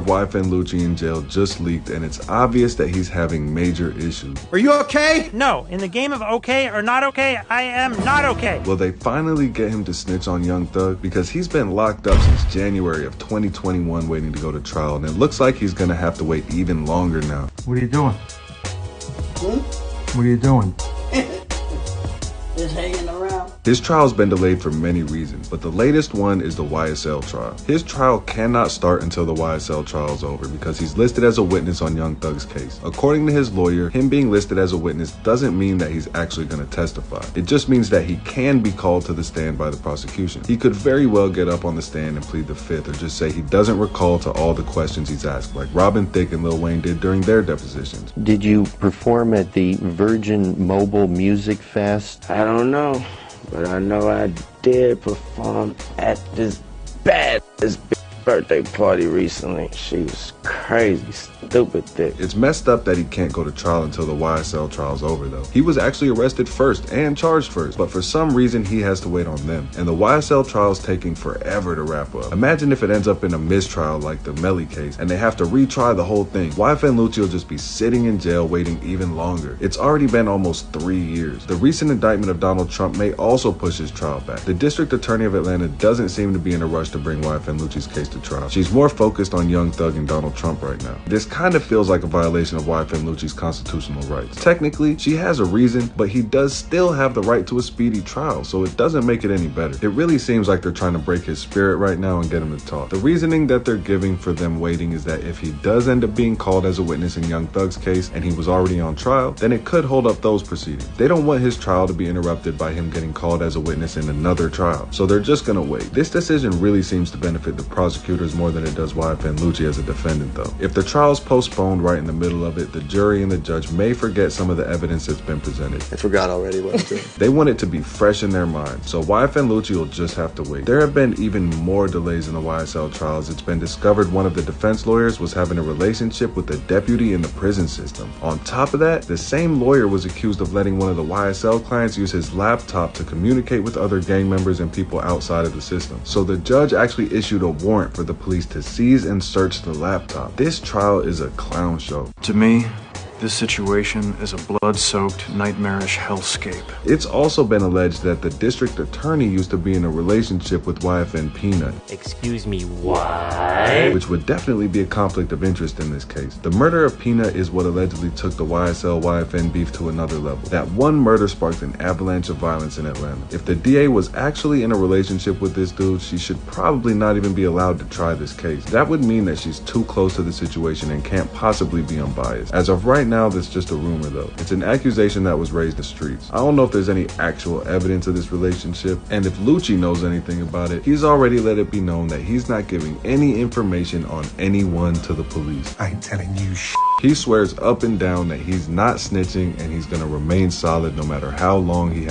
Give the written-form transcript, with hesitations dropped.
YFN Lucci in jail just leaked, and it's obvious that he's having major issues. Are you okay? No, in the game of okay or not okay, I am not okay. Will they finally get him to snitch on Young Thug? Because he's been locked up since January of 2021 waiting to go to trial, and it looks like he's gonna have to wait even longer now. What are you doing? What are you doing? Just hanging around. His trial's been delayed for many reasons, but the latest one is the YSL trial. His trial cannot start until the YSL trial is over because he's listed as a witness on Young Thug's case. According to his lawyer, him being listed as a witness doesn't mean that he's actually going to testify. It just means that he can be called to the stand by the prosecution. He could very well get up on the stand and plead the fifth, or just say he doesn't recall to all the questions he's asked, like Robin Thicke and Lil Wayne did during their depositions. Did you perform at the Virgin Mobile Music Fest? I don't know, but I know I did perform at this birthday party recently. She was crazy, stupid thick. It's messed up that he can't go to trial until the YSL trial's over, though. He was actually arrested first and charged first, but for some reason he has to wait on them. And the YSL trial's taking forever to wrap up. Imagine if it ends up in a mistrial like the Melly case, and they have to retry the whole thing. YFN Lucci will just be sitting in jail waiting even longer. It's already been almost 3 years. The recent indictment of Donald Trump may also push his trial back. The District Attorney of Atlanta doesn't seem to be in a rush to bring YFN Lucci's case to trial. She's more focused on Young Thug and Donald Trump right now. This kind of feels like a violation of YFN Lucci's constitutional rights. Technically, she has a reason, but he does still have the right to a speedy trial, so it doesn't make it any better. It really seems like they're trying to break his spirit right now and get him to talk. The reasoning that they're giving for them waiting is that if he does end up being called as a witness in Young Thug's case and he was already on trial, then it could hold up those proceedings. They don't want his trial to be interrupted by him getting called as a witness in another trial, so they're just gonna wait. This decision really seems to benefit the prosecutors more than it does YFN Lucci as a defendant, though. If the trial's postponed right in the middle of it, the jury and the judge may forget some of the evidence that's been presented. I forgot already what I'm doing. They want it to be fresh in their mind, so YFN Lucci will just have to wait. There have been even more delays in the YSL trials. It's been discovered one of the defense lawyers was having a relationship with a deputy in the prison system. On top of that, the same lawyer was accused of letting one of the YSL clients use his laptop to communicate with other gang members and people outside of the system. So the judge actually issued a warrant for the police to seize and search the laptop. This trial is a clown show. To me, this situation is a blood-soaked, nightmarish hellscape. It's also been alleged that the district attorney used to be in a relationship with YFN Peanut. Excuse me, what? Which would definitely be a conflict of interest in this case. The murder of Peanut is what allegedly took the YSL-YFN beef to another level. That one murder sparked an avalanche of violence in Atlanta. If the DA was actually in a relationship with this dude, she should probably not even be allowed to try this case. That would mean that she's too close to the situation and can't possibly be unbiased. As of right now, that's just a rumor, though. It's an accusation that was raised in the streets. I don't know if there's any actual evidence of this relationship, and if Lucci knows anything about it, he's already let it be known that he's not giving any information on anyone to the police. I ain't telling you shit. He swears up and down that he's not snitching and he's gonna remain solid no matter how long he has